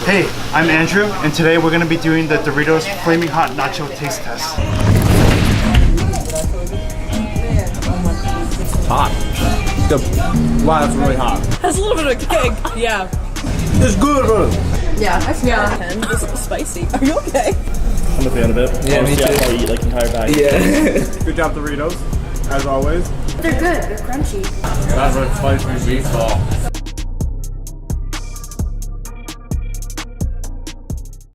Hey, I'm Andrew, and today we're gonna be doing the Doritos Flaming Hot Nacho Taste Test. Hot. Wow, that's really hot. That's a little bit of a kick. Yeah. It's good, bro. Yeah. I feel 10. This is spicy. Are you okay? I'm a fan of it. Yeah, me too. I'll probably eat like entire bag. Yeah. Good job, Doritos, as always. They're good. They're crunchy. That's a spicy beef ball.